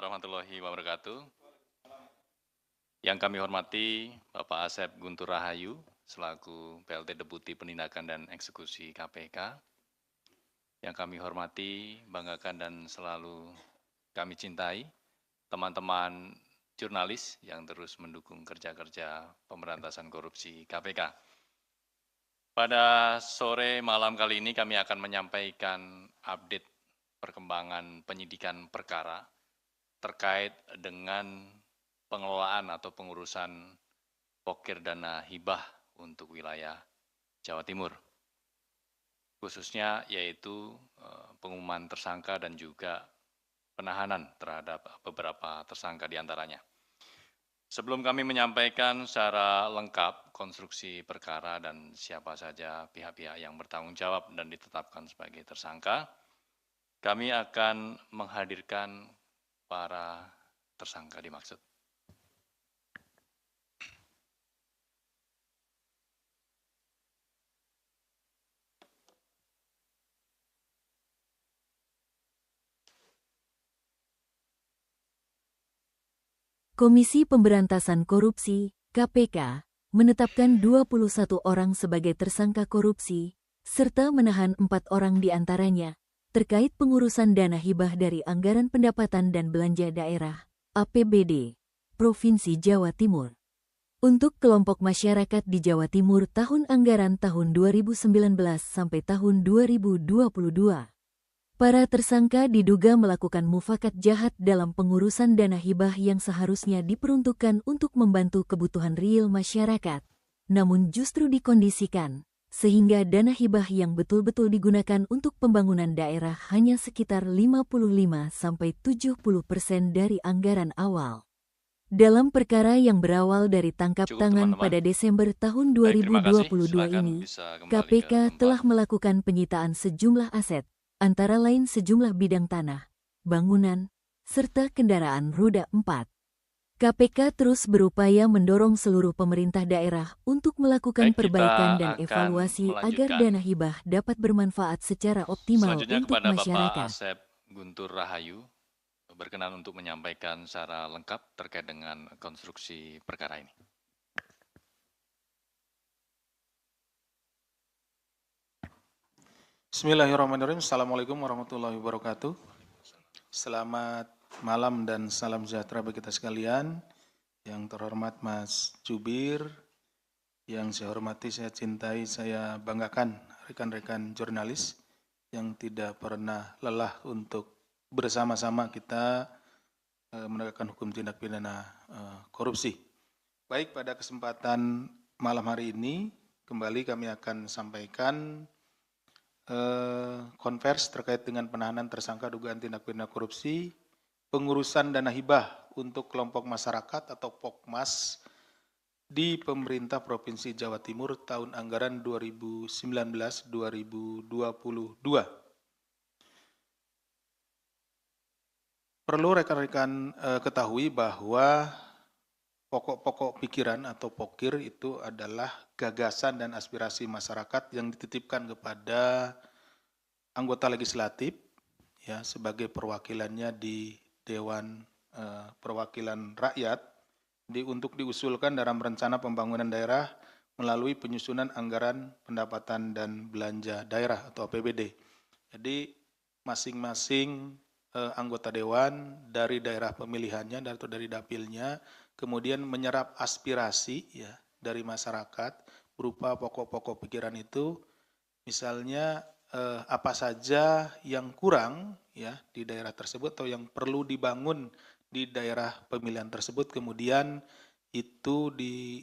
warahmatullahi wabarakatuh. Yang kami hormati Bapak Asep Guntur Rahayu selaku PLT Deputi Penindakan dan Eksekusi KPK. Yang kami hormati, banggakan dan selalu kami cintai teman-teman jurnalis yang terus mendukung kerja-kerja pemberantasan korupsi KPK. Pada sore malam kali ini kami akan menyampaikan update perkembangan penyidikan perkara terkait dengan pengelolaan atau pengurusan pokir dana hibah untuk wilayah Jawa Timur. Khususnya yaitu pengumuman tersangka dan juga penahanan terhadap beberapa tersangka diantaranya. Sebelum kami menyampaikan secara lengkap konstruksi perkara dan siapa saja pihak-pihak yang bertanggung jawab dan ditetapkan sebagai tersangka, kami akan menghadirkan para tersangka dimaksud. Komisi Pemberantasan Korupsi, KPK, menetapkan 21 orang sebagai tersangka korupsi, serta menahan 4 orang diantaranya, terkait pengurusan dana hibah dari Anggaran Pendapatan dan Belanja Daerah, APBD, Provinsi Jawa Timur. Untuk kelompok masyarakat di Jawa Timur tahun anggaran tahun 2019 sampai tahun 2022. Para tersangka diduga melakukan mufakat jahat dalam pengurusan dana hibah yang seharusnya diperuntukkan untuk membantu kebutuhan real masyarakat, namun justru dikondisikan, sehingga dana hibah yang betul-betul digunakan untuk pembangunan daerah hanya sekitar 55-70% dari anggaran awal. Dalam perkara yang berawal dari tangkap tangan pada Desember tahun 2022 ini, KPK telah melakukan penyitaan sejumlah aset, antara lain sejumlah bidang tanah, bangunan, serta kendaraan roda 4. KPK terus berupaya mendorong seluruh pemerintah daerah untuk melakukan perbaikan dan evaluasi agar dana hibah dapat bermanfaat secara optimal untuk masyarakat. Selanjutnya kepada Bapak Asep Guntur Rahayu, berkenan untuk menyampaikan secara lengkap terkait dengan konstruksi perkara ini. Bismillahirrahmanirrahim. Assalamualaikum warahmatullahi wabarakatuh. Selamat malam dan salam sejahtera bagi kita sekalian. Yang terhormat Mas Jubir, yang saya hormati, saya cintai, saya banggakan rekan-rekan jurnalis yang tidak pernah lelah untuk bersama-sama kita menegakkan hukum tindak pidana korupsi. Baik, pada kesempatan malam hari ini kembali kami akan sampaikan konvers terkait dengan penahanan tersangka dugaan tindak pidana korupsi, pengurusan dana hibah untuk kelompok masyarakat atau POKMAS di pemerintah Provinsi Jawa Timur tahun anggaran 2019-2022. Perlu rekan-rekan ketahui bahwa pokok-pokok pikiran atau pokir itu adalah gagasan dan aspirasi masyarakat yang dititipkan kepada anggota legislatif ya sebagai perwakilannya di Dewan Perwakilan Rakyat untuk diusulkan dalam rencana pembangunan daerah melalui penyusunan anggaran pendapatan dan belanja daerah atau APBD. Jadi masing-masing anggota dewan dari daerah pemilihannya atau dari dapilnya kemudian menyerap aspirasi ya dari masyarakat berupa pokok-pokok pikiran itu, misalnya apa saja yang kurang ya di daerah tersebut atau yang perlu dibangun di daerah pemilihan tersebut, kemudian itu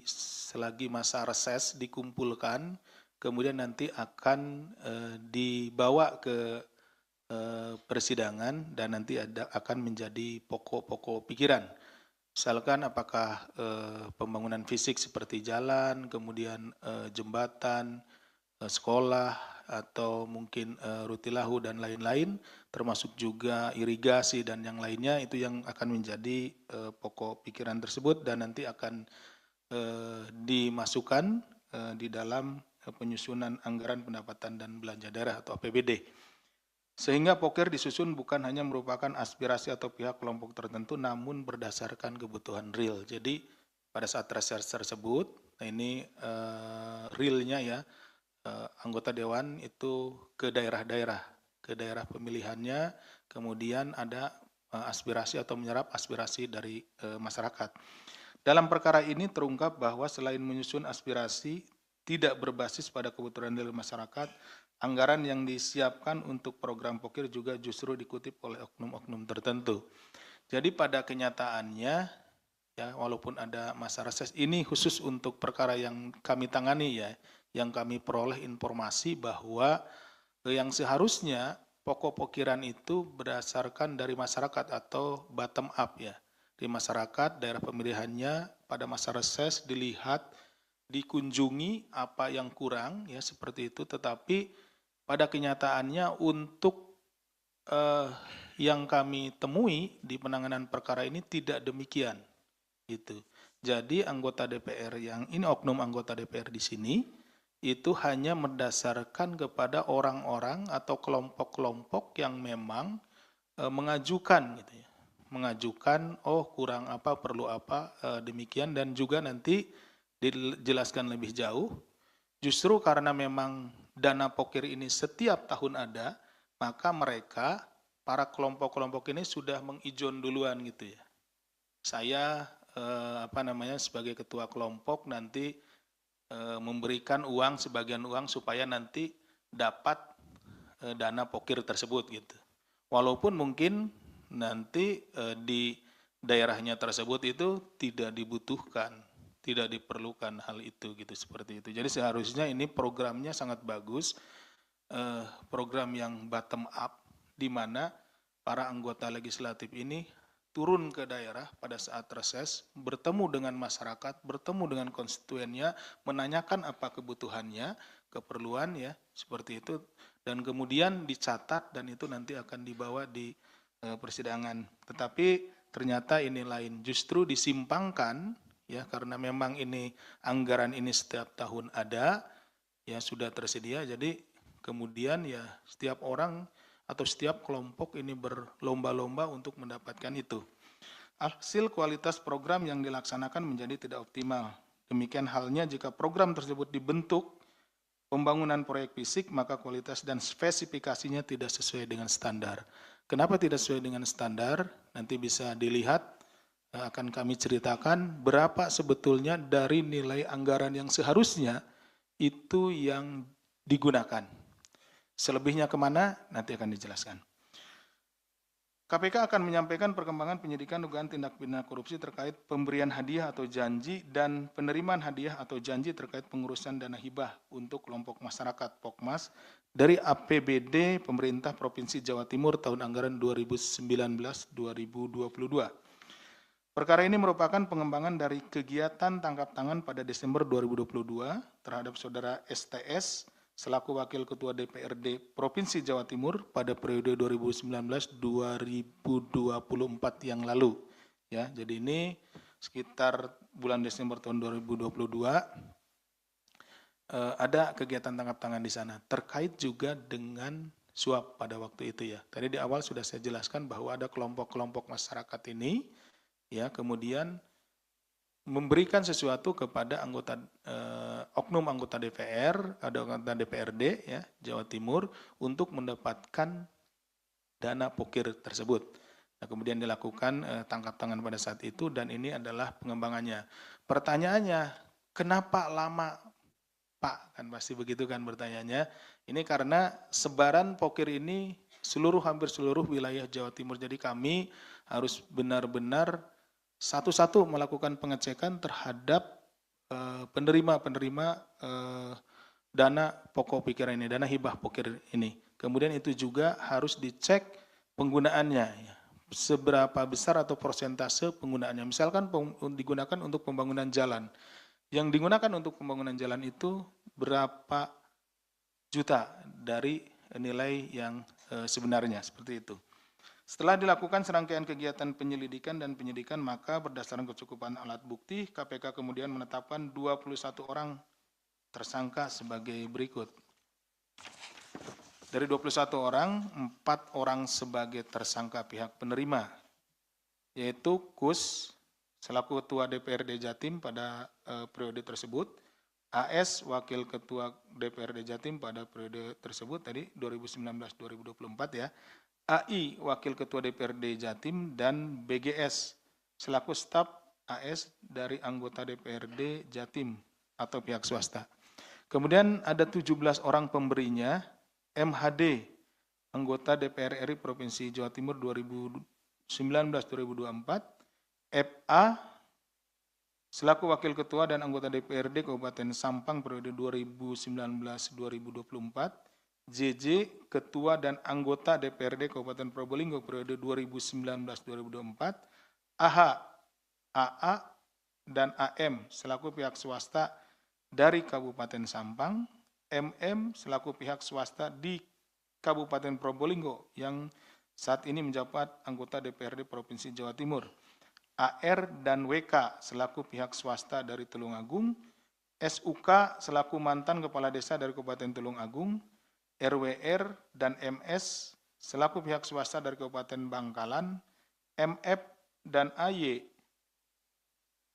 selagi masa reses dikumpulkan, kemudian nanti akan dibawa ke persidangan dan nanti akan menjadi pokok-pokok pikiran. Misalkan apakah pembangunan fisik seperti jalan, kemudian jembatan, sekolah, atau mungkin rutilahu dan lain-lain, termasuk juga irigasi dan yang lainnya, itu yang akan menjadi pokok pikiran tersebut dan nanti akan dimasukkan di dalam penyusunan anggaran pendapatan dan belanja daerah atau APBD. Sehingga pokir disusun bukan hanya merupakan aspirasi atau pihak kelompok tertentu, namun berdasarkan kebutuhan real. Jadi pada saat reses tersebut, nah ini realnya ya, anggota dewan itu ke daerah-daerah, ke daerah pemilihannya, kemudian ada aspirasi atau menyerap aspirasi dari masyarakat. Dalam perkara ini terungkap bahwa selain menyusun aspirasi tidak berbasis pada kebutuhan real masyarakat, anggaran yang disiapkan untuk program pokir juga justru dikutip oleh oknum-oknum tertentu. Jadi pada kenyataannya, ya walaupun ada masa reses, ini khusus untuk perkara yang kami tangani ya, yang kami peroleh informasi bahwa yang seharusnya pokok pokiran itu berdasarkan dari masyarakat atau bottom up ya. Di masyarakat, daerah pemilihannya pada masa reses dilihat, dikunjungi apa yang kurang ya seperti itu, tetapi pada kenyataannya untuk yang kami temui di penanganan perkara ini tidak demikian gitu. Jadi anggota DPR yang ini, oknum anggota DPR di sini itu hanya mendasarkan kepada orang-orang atau kelompok-kelompok yang memang mengajukan gitu ya. Mengajukan oh kurang apa, perlu apa, demikian, dan juga nanti dijelaskan lebih jauh. Justru karena memang dana pokir ini setiap tahun ada, maka mereka, para kelompok-kelompok ini sudah mengijon duluan gitu ya. Saya sebagai ketua kelompok nanti memberikan uang, sebagian uang supaya nanti dapat dana pokir tersebut gitu. Walaupun mungkin nanti di daerahnya tersebut itu tidak dibutuhkan, tidak diperlukan hal itu gitu, seperti itu. Jadi seharusnya ini programnya sangat bagus, program yang bottom up, di mana para anggota legislatif ini turun ke daerah pada saat reses, bertemu dengan masyarakat, bertemu dengan konstituennya, menanyakan apa kebutuhannya, keperluan ya, seperti itu, dan kemudian dicatat dan itu nanti akan dibawa di persidangan. Tetapi ternyata ini lain, justru disimpangkan ya, karena memang ini anggaran ini setiap tahun ada, ya sudah tersedia, jadi kemudian ya setiap orang atau setiap kelompok ini berlomba-lomba untuk mendapatkan itu. Hasil kualitas program yang dilaksanakan menjadi tidak optimal. Demikian halnya jika program tersebut dibentuk pembangunan proyek fisik, maka kualitas dan spesifikasinya tidak sesuai dengan standar. Kenapa tidak sesuai dengan standar? Nanti bisa dilihat, akan kami ceritakan berapa sebetulnya dari nilai anggaran yang seharusnya itu yang digunakan. Selebihnya kemana? Nanti akan dijelaskan. KPK akan menyampaikan perkembangan penyidikan dugaan tindak pidana korupsi terkait pemberian hadiah atau janji dan penerimaan hadiah atau janji terkait pengurusan dana hibah untuk kelompok masyarakat POKMAS dari APBD Pemerintah Provinsi Jawa Timur tahun anggaran 2019-2022. Perkara ini merupakan pengembangan dari kegiatan tangkap tangan pada Desember 2022 terhadap saudara STS selaku Wakil Ketua DPRD Provinsi Jawa Timur pada periode 2019-2024 yang lalu. Ya, jadi ini sekitar bulan Desember tahun 2022 ada kegiatan tangkap tangan di sana terkait juga dengan suap pada waktu itu ya. Tadi di awal sudah saya jelaskan bahwa ada kelompok-kelompok masyarakat ini ya kemudian memberikan sesuatu kepada anggota oknum anggota DPR, ada anggota DPRD ya Jawa Timur untuk mendapatkan dana pokir tersebut. Nah, kemudian dilakukan tangkap tangan pada saat itu dan ini adalah pengembangannya. Pertanyaannya, kenapa lama Pak? Kan pasti begitu kan bertanyanya. Ini karena sebaran pokir ini hampir seluruh wilayah Jawa Timur. Jadi kami harus benar-benar satu-satu melakukan pengecekan terhadap penerima-penerima dana pokok pokir ini, dana hibah pokir ini. Kemudian itu juga harus dicek penggunaannya, ya. Seberapa besar atau persentase penggunaannya. Misalkan digunakan untuk pembangunan jalan. Yang digunakan untuk pembangunan jalan itu berapa juta dari nilai yang sebenarnya, seperti itu. Setelah dilakukan serangkaian kegiatan penyelidikan dan penyidikan, maka berdasarkan kecukupan alat bukti, KPK kemudian menetapkan 21 orang tersangka sebagai berikut. Dari 21 orang, 4 orang sebagai tersangka pihak penerima, yaitu Kus selaku Ketua DPRD Jatim pada periode tersebut, AS Wakil Ketua DPRD Jatim pada periode tersebut tadi 2019-2024 ya, AI Wakil Ketua DPRD Jatim, dan BGS selaku staf AS dari anggota DPRD Jatim atau pihak swasta. Kemudian ada 17 orang pemberinya, MHD, anggota DPR RI Provinsi Jawa Timur 2019-2024, FA, selaku Wakil Ketua dan anggota DPRD Kabupaten Sampang periode 2019-2024, JJ, Ketua dan anggota DPRD Kabupaten Probolinggo periode 2019-2024, AH, AA, dan AM, selaku pihak swasta dari Kabupaten Sampang, MM selaku pihak swasta di Kabupaten Probolinggo yang saat ini menjabat anggota DPRD Provinsi Jawa Timur, AR dan WK selaku pihak swasta dari Tulungagung, SUK selaku mantan kepala desa dari Kabupaten Tulungagung, RWR dan MS selaku pihak swasta dari Kabupaten Bangkalan, MF dan AY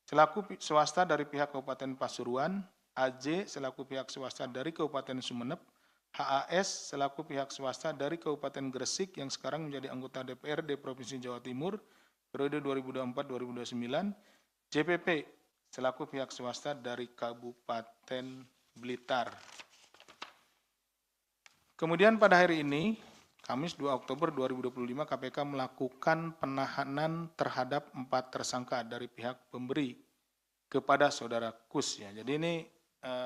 selaku swasta dari pihak Kabupaten Pasuruan, AJ selaku pihak swasta dari Kabupaten Sumeneb, HAS selaku pihak swasta dari Kabupaten Gresik yang sekarang menjadi anggota DPRD Provinsi Jawa Timur periode 2024-2029, JPP selaku pihak swasta dari Kabupaten Blitar. Kemudian pada hari ini, Kamis 2 Oktober 2025, KPK melakukan penahanan terhadap 4 tersangka dari pihak pemberi kepada saudara Kus ya. Jadi ini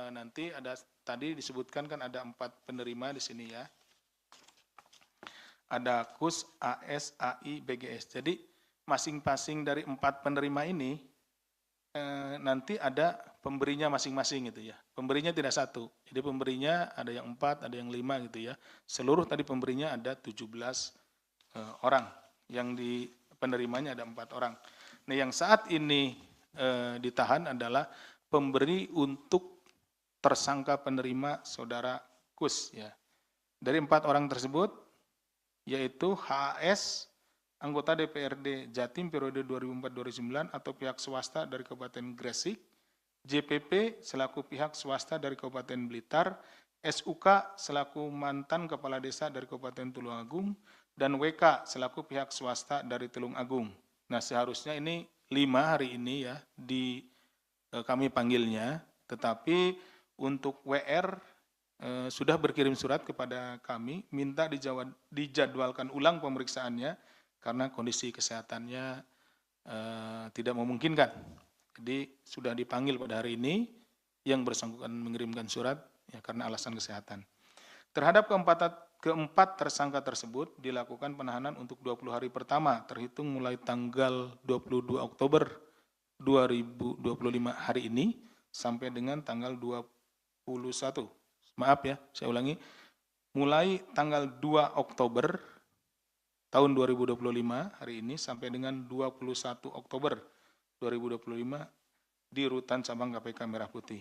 nanti ada tadi disebutkan kan ada 4 penerima di sini ya. Ada Kus, AS, AI, BGS. Jadi masing-masing dari 4 penerima ini nanti ada pemberinya masing-masing gitu ya. Pemberinya tidak satu. Jadi pemberinya ada yang 4, ada yang 5 gitu ya. Seluruh tadi pemberinya ada 17 orang. Yang di penerimanya ada 4 orang. Nah yang saat ini ditahan adalah pemberi untuk tersangka penerima saudara Kus ya. Dari 4 orang tersebut yaitu HAS anggota DPRD Jatim periode 2004-2009 atau pihak swasta dari Kabupaten Gresik, JPP selaku pihak swasta dari Kabupaten Blitar, SUK selaku mantan kepala desa dari Kabupaten Tulungagung, dan WK selaku pihak swasta dari Tulungagung. Nah seharusnya ini 5 hari ini ya kami panggilnya, tetapi untuk WR sudah berkirim surat kepada kami minta dijadwalkan ulang pemeriksaannya karena kondisi kesehatannya tidak memungkinkan. Jadi sudah dipanggil pada hari ini yang bersangkutan mengirimkan surat ya karena alasan kesehatan. Terhadap keempat tersangka tersebut dilakukan penahanan untuk 20 hari pertama terhitung mulai tanggal 22 Oktober 2025 hari ini sampai dengan tanggal 21. Maaf ya, saya ulangi. Mulai tanggal 2 Oktober tahun 2025 hari ini sampai dengan 21 Oktober 2025 di Rutan Cabang KPK Merah Putih.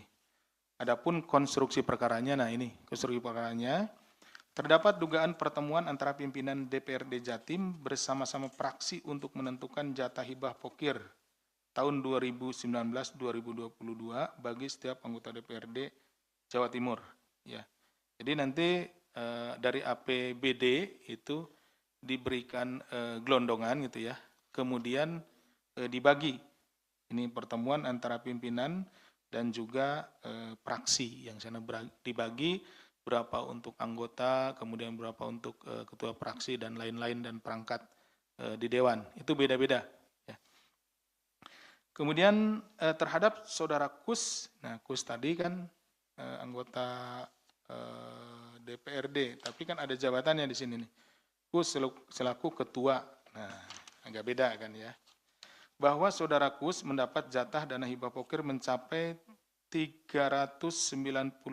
Adapun konstruksi perkaranya, nah ini konstruksi perkaranya, terdapat dugaan pertemuan antara pimpinan DPRD Jatim bersama-sama praksi untuk menentukan jatah hibah pokir tahun 2019-2022 bagi setiap anggota DPRD Jawa Timur. Ya, jadi nanti dari APBD itu diberikan gelondongan gitu ya, kemudian dibagi. Ini pertemuan antara pimpinan dan juga praksi yang sana dibagi berapa untuk anggota, kemudian berapa untuk ketua praksi dan lain-lain dan perangkat di dewan. Itu beda-beda. Ya. Kemudian terhadap saudara Kus, nah Kus tadi kan anggota DPRD, tapi kan ada jabatannya di sini nih. Kus selaku ketua, nah agak beda kan ya. Bahwa saudara Kus mendapat jatah dana hibah pokir mencapai 398,7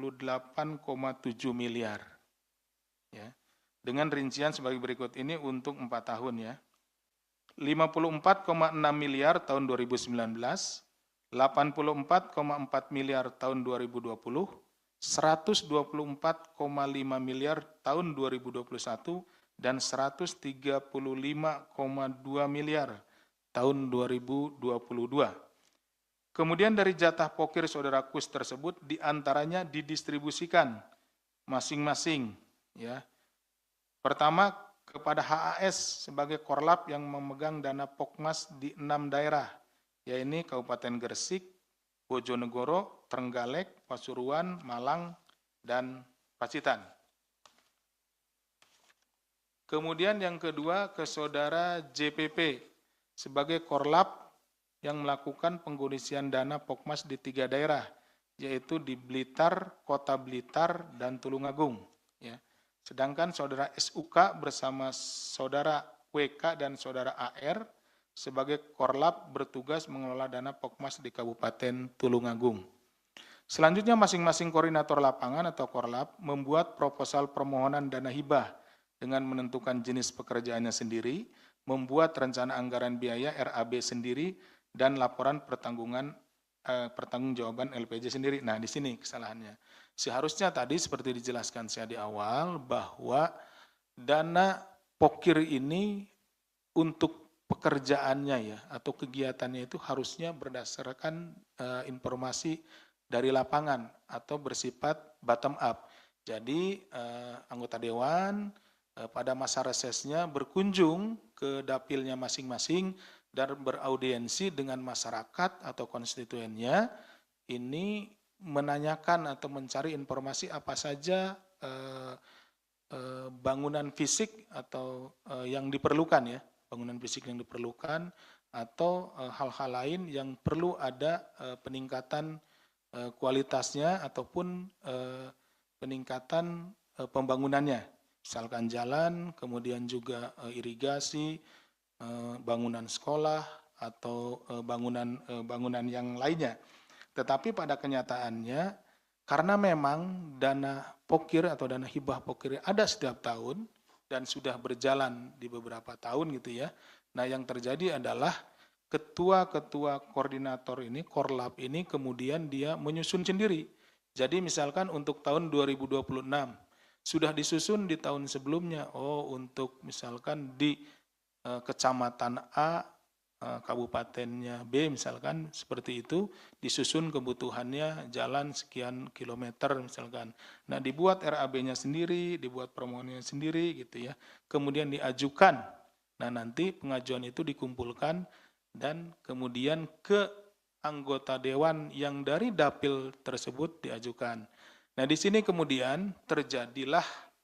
miliar. Ya. Dengan rincian sebagai berikut ini untuk 4 tahun ya. 54,6 miliar tahun 2019, 84,4 miliar tahun 2020, 124,5 miliar tahun 2021 dan 135,2 miliar tahun 2022. Kemudian dari jatah pokir saudara Kus tersebut diantaranya didistribusikan masing-masing, ya. Pertama kepada HAS sebagai korlap yang memegang dana Pokmas di 6 daerah, yaitu Kabupaten Gresik, Bojonegoro, Trenggalek, Pasuruan, Malang, dan Pacitan. Kemudian yang kedua ke saudara JPP sebagai korlap yang melakukan pengkondisian dana Pokmas di 3 daerah, yaitu di Blitar, Kota Blitar, dan Tulungagung. Ya. Sedangkan saudara SUK bersama saudara WK dan saudara AR sebagai korlap bertugas mengelola dana Pokmas di Kabupaten Tulungagung. Selanjutnya masing-masing koordinator lapangan atau korlap membuat proposal permohonan dana hibah dengan menentukan jenis pekerjaannya sendiri, membuat rencana anggaran biaya RAB sendiri, dan laporan pertanggungjawaban LPJ sendiri. Nah, di sini kesalahannya. Seharusnya tadi seperti dijelaskan saya di awal bahwa dana pokir ini untuk pekerjaannya ya atau kegiatannya itu harusnya berdasarkan informasi dari lapangan atau bersifat bottom up. Jadi anggota dewan pada masa resesnya berkunjung ke dapilnya masing-masing dan beraudiensi dengan masyarakat atau konstituennya, ini menanyakan atau mencari informasi apa saja bangunan fisik atau yang diperlukan ya, bangunan fisik yang diperlukan atau hal-hal lain yang perlu ada peningkatan kualitasnya ataupun peningkatan pembangunannya, misalkan jalan, kemudian juga irigasi, bangunan sekolah atau bangunan yang lainnya. Tetapi pada kenyataannya karena memang dana pokir atau dana hibah pokir ada setiap tahun dan sudah berjalan di beberapa tahun gitu ya. Nah, yang terjadi adalah ketua-ketua koordinator ini, korlap ini kemudian dia menyusun sendiri. Jadi misalkan untuk tahun 2026 sudah disusun di tahun sebelumnya, untuk misalkan di kecamatan A, kabupatennya B misalkan seperti itu, disusun kebutuhannya jalan sekian kilometer misalkan. Nah, dibuat RAB-nya sendiri, dibuat permohonannya sendiri gitu ya. Kemudian diajukan. Nah, nanti pengajuan itu dikumpulkan dan kemudian ke anggota dewan yang dari dapil tersebut diajukan. Nah, di sini kemudian terjadilah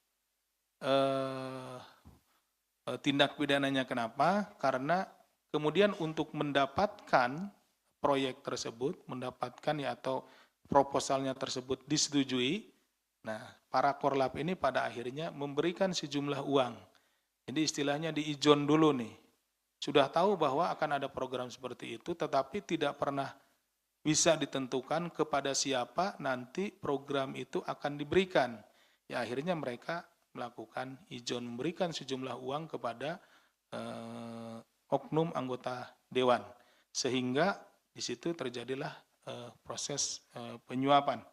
tindak pidananya. Kenapa? Karena kemudian untuk mendapatkan proyek tersebut, mendapatkan ya atau proposalnya tersebut disetujui, nah para korlap ini pada akhirnya memberikan sejumlah uang. Jadi istilahnya diijon dulu nih. Sudah tahu bahwa akan ada program seperti itu, tetapi tidak pernah bisa ditentukan kepada siapa nanti program itu akan diberikan. Ya akhirnya mereka melakukan ijon, memberikan sejumlah uang kepada oknum anggota dewan, sehingga di situ terjadilah proses penyuapan.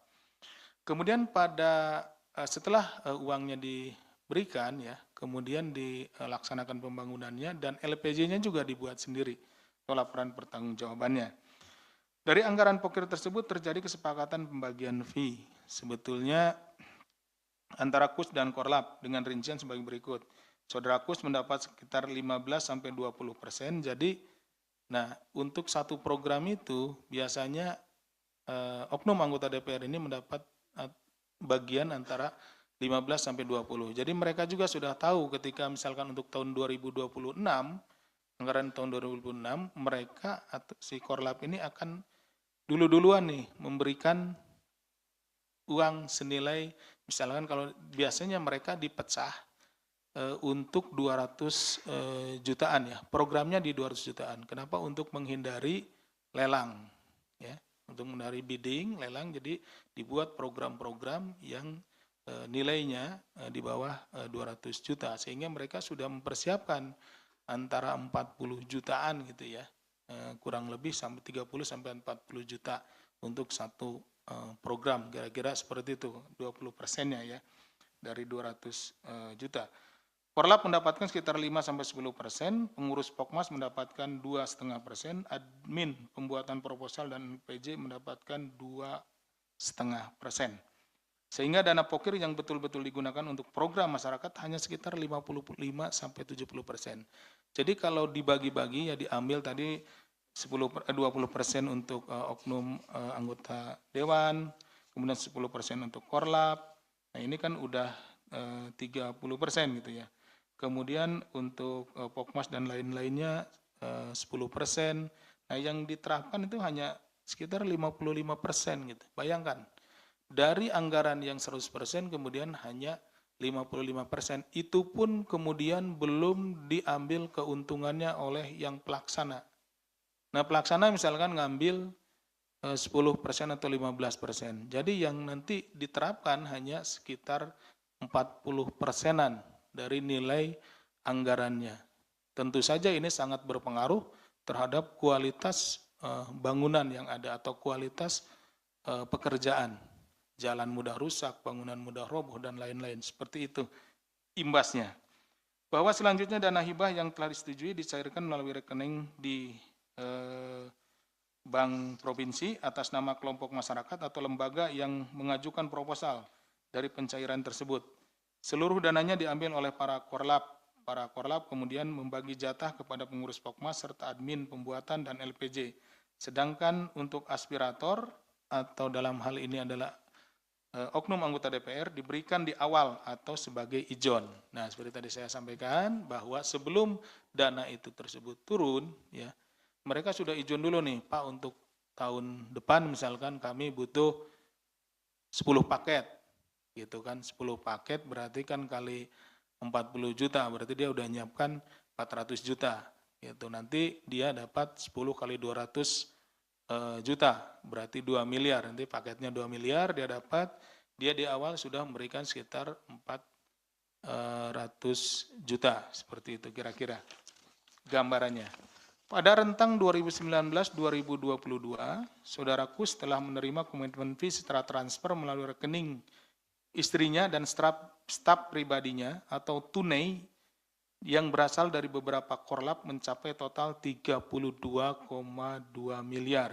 Kemudian setelah uangnya diberikan ya, kemudian dilaksanakan pembangunannya dan LPJ-nya juga dibuat sendiri atau laporan pertanggungjawabannya. Dari anggaran pokir tersebut terjadi kesepakatan pembagian fee. Sebetulnya antara KUS dan korlap dengan rincian sebagai berikut. Saudara KUS mendapat sekitar 15-20%. Jadi, nah untuk satu program itu biasanya oknum anggota DPR ini mendapat bagian antara 15-20. Jadi mereka juga sudah tahu ketika misalkan untuk tahun 2026, anggaran tahun 2026, mereka atau si korlap ini akan duluan nih memberikan uang senilai, misalkan kalau biasanya mereka dipecah untuk 200 jutaan ya, programnya di 200 jutaan. Kenapa? Untuk menghindari lelang ya, untuk menghindari bidding, lelang, jadi dibuat program-program yang nilainya di bawah 200 juta, sehingga mereka sudah mempersiapkan antara 40 jutaan gitu ya, kurang lebih sampai 30-40 juta untuk satu program, kira-kira seperti itu, 20%-nya ya, dari 200 juta. Korlap mendapatkan sekitar 5-10%, pengurus Pokmas mendapatkan 2,5%, admin pembuatan proposal dan LPJ mendapatkan 2,5%. Sehingga dana pokir yang betul-betul digunakan untuk program masyarakat hanya sekitar 55-70%. Jadi kalau dibagi-bagi ya diambil tadi 20% untuk oknum anggota dewan, kemudian 10% untuk korlap. Nah ini kan udah 30% gitu ya. Kemudian untuk Pokmas dan lain-lainnya 10%. Nah yang diterapkan itu hanya sekitar 55% gitu. Bayangkan, dari anggaran yang 100% kemudian hanya 55%. Itu pun kemudian belum diambil keuntungannya oleh yang pelaksana. Nah pelaksana misalkan ngambil 10% atau 15%. Jadi yang nanti diterapkan hanya sekitar 40%-an dari nilai anggarannya. Tentu saja ini sangat berpengaruh terhadap kualitas bangunan yang ada atau kualitas pekerjaan. Jalan mudah rusak, bangunan mudah roboh, dan lain-lain. Seperti itu imbasnya. Bahwa selanjutnya dana hibah yang telah disetujui dicairkan melalui rekening di Bank Provinsi atas nama kelompok masyarakat atau lembaga yang mengajukan proposal dari pencairan tersebut. Seluruh dananya diambil oleh para korlap. Para korlap kemudian membagi jatah kepada pengurus Pokmas serta admin pembuatan dan LPJ. Sedangkan untuk aspirator atau dalam hal ini adalah oknum anggota DPR diberikan di awal atau sebagai ijon. Nah, seperti tadi saya sampaikan bahwa sebelum dana itu tersebut turun, ya, mereka sudah ijon dulu nih, Pak, untuk tahun depan misalkan kami butuh 10 paket, gitu kan, 10 paket berarti kan kali 40 juta, berarti dia udah nyiapkan 400 juta, gitu. Nanti dia dapat 10 kali 200 juta, berarti 2 miliar, nanti paketnya 2 miliar dia dapat, dia di awal sudah memberikan sekitar 400 juta, seperti itu kira-kira gambarannya. Pada rentang 2019-2022, Saudara Kus telah menerima komitmen fee setelah transfer melalui rekening istrinya dan staf pribadinya atau tunai yang berasal dari beberapa korlap mencapai total 32,2 miliar.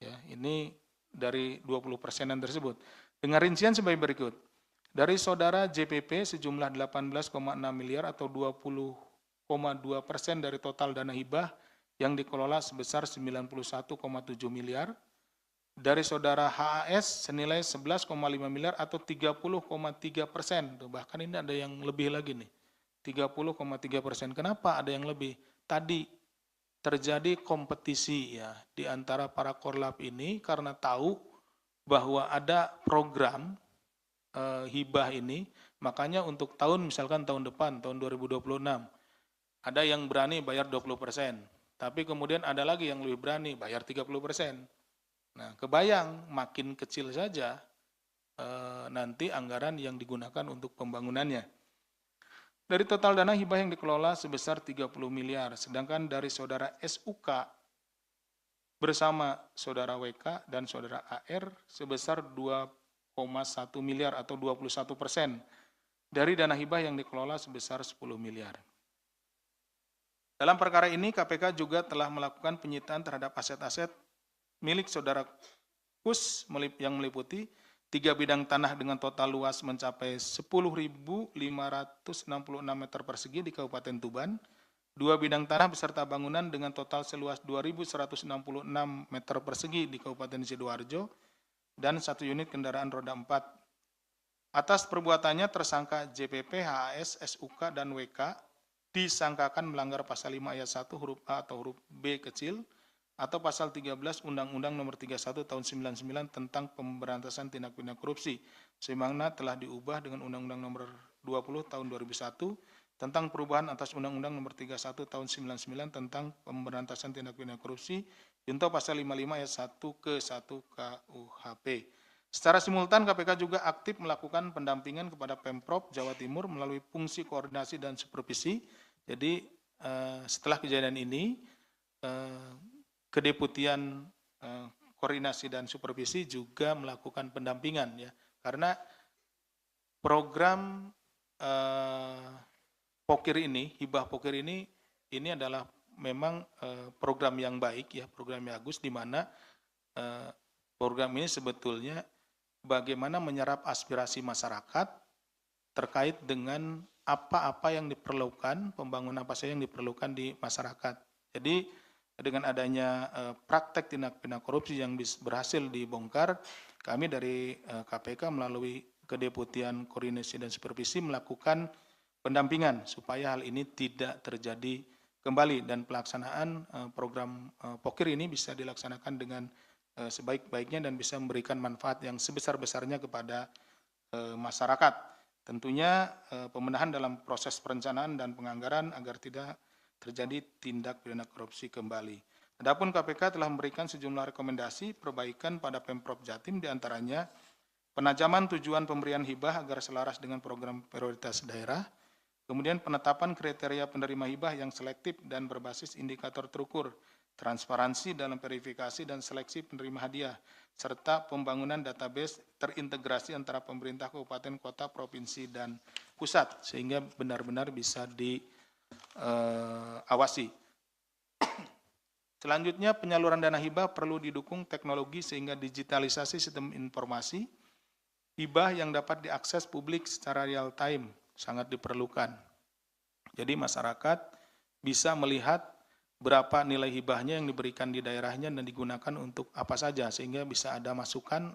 Ya, ini dari 20%-an tersebut. Dengan rincian sebagai berikut. Dari saudara JPP sejumlah 18,6 miliar atau 20,2% dari total dana hibah yang dikelola sebesar 91,7 miliar. Dari saudara HAS senilai 11,5 miliar atau 30,3%. Bahkan ini ada yang lebih lagi nih. 30,3%. Kenapa ada yang lebih? Tadi terjadi kompetisi ya di antara para korlap ini karena tahu bahwa ada program hibah ini, makanya untuk misalkan tahun depan, tahun 2026, ada yang berani bayar 20%, tapi kemudian ada lagi yang lebih berani bayar 30%. Nah, kebayang makin kecil saja nanti anggaran yang digunakan untuk pembangunannya. Dari total dana hibah yang dikelola sebesar 30 miliar, sedangkan dari saudara SUK bersama saudara WK dan saudara AR sebesar 2,1 miliar atau 21% dari dana hibah yang dikelola sebesar 10 miliar. Dalam perkara ini KPK juga telah melakukan penyitaan terhadap aset-aset milik saudara Kus yang meliputi 3 bidang tanah dengan total luas mencapai 10.566 meter persegi di Kabupaten Tuban, 2 bidang tanah beserta bangunan dengan total seluas 2.166 meter persegi di Kabupaten Sidoarjo, dan 1 unit kendaraan roda 4. Atas perbuatannya tersangka JPP, HAS, SUK, dan WK disangkakan melanggar pasal 5 ayat 1 huruf A atau huruf B kecil, atau pasal 13 Undang-Undang Nomor 31 Tahun 99 tentang Pemberantasan Tindak Pidana Korupsi, sebagaimana telah diubah dengan Undang-Undang Nomor 20 Tahun 2001 tentang perubahan atas Undang-Undang Nomor 31 Tahun 99 tentang Pemberantasan Tindak Pidana Korupsi, junto pasal 55 ayat 1 ke 1 KUHP. Secara simultan KPK juga aktif melakukan pendampingan kepada Pemprov Jawa Timur melalui fungsi koordinasi dan supervisi. Jadi setelah kejadian ini Kedeputian Koordinasi dan Supervisi juga melakukan pendampingan ya, karena program pokir ini, hibah pokir ini adalah memang program yang baik ya, program yang bagus, di mana program ini sebetulnya bagaimana menyerap aspirasi masyarakat terkait dengan apa-apa yang diperlukan, pembangunan apa saja yang diperlukan di masyarakat. Jadi dengan adanya praktek tindak pidana korupsi yang berhasil dibongkar, kami dari KPK melalui Kedeputian Koordinasi dan Supervisi melakukan pendampingan supaya hal ini tidak terjadi kembali dan pelaksanaan program pokir ini bisa dilaksanakan dengan sebaik-baiknya dan bisa memberikan manfaat yang sebesar-besarnya kepada masyarakat. Tentunya pembenahan dalam proses perencanaan dan penganggaran agar tidak terjadi tindak pidana korupsi kembali. Adapun KPK telah memberikan sejumlah rekomendasi perbaikan pada Pemprov Jatim, diantaranya penajaman tujuan pemberian hibah agar selaras dengan program prioritas daerah, kemudian penetapan kriteria penerima hibah yang selektif dan berbasis indikator terukur, transparansi dalam verifikasi dan seleksi penerima hadiah, serta pembangunan database terintegrasi antara pemerintah kabupaten, kota, provinsi, dan pusat, sehingga benar-benar bisa diawasi. Selanjutnya, penyaluran dana hibah perlu didukung teknologi sehingga digitalisasi sistem informasi hibah yang dapat diakses publik secara real time sangat diperlukan. Jadi masyarakat bisa melihat berapa nilai hibahnya yang diberikan di daerahnya dan digunakan untuk apa saja, sehingga bisa ada masukan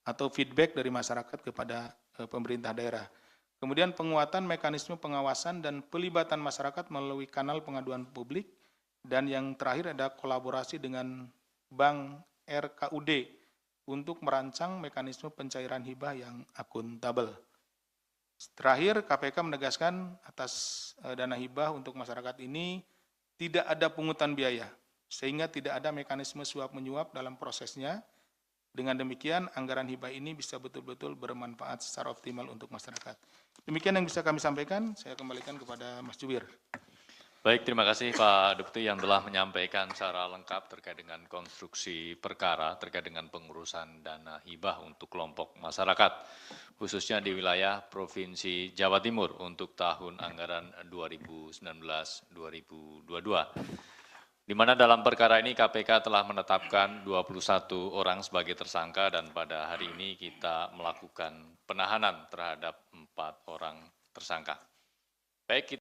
atau feedback dari masyarakat kepada pemerintah daerah. Kemudian penguatan mekanisme pengawasan dan pelibatan masyarakat melalui kanal pengaduan publik, dan yang terakhir ada kolaborasi dengan Bank RKUD untuk merancang mekanisme pencairan hibah yang akuntabel. Terakhir, KPK menegaskan atas dana hibah untuk masyarakat ini tidak ada pungutan biaya, sehingga tidak ada mekanisme suap-menyuap dalam prosesnya. Dengan demikian, anggaran hibah ini bisa betul-betul bermanfaat secara optimal untuk masyarakat. Demikian yang bisa kami sampaikan, saya kembalikan kepada Mas Jubir. Baik, terima kasih Pak Deputi yang telah menyampaikan secara lengkap terkait dengan konstruksi perkara, terkait dengan pengurusan dana hibah untuk kelompok masyarakat, khususnya di wilayah Provinsi Jawa Timur untuk tahun anggaran 2019-2022. Di mana dalam perkara ini KPK telah menetapkan 21 orang sebagai tersangka dan pada hari ini kita melakukan penahanan terhadap 4 orang tersangka. Baik,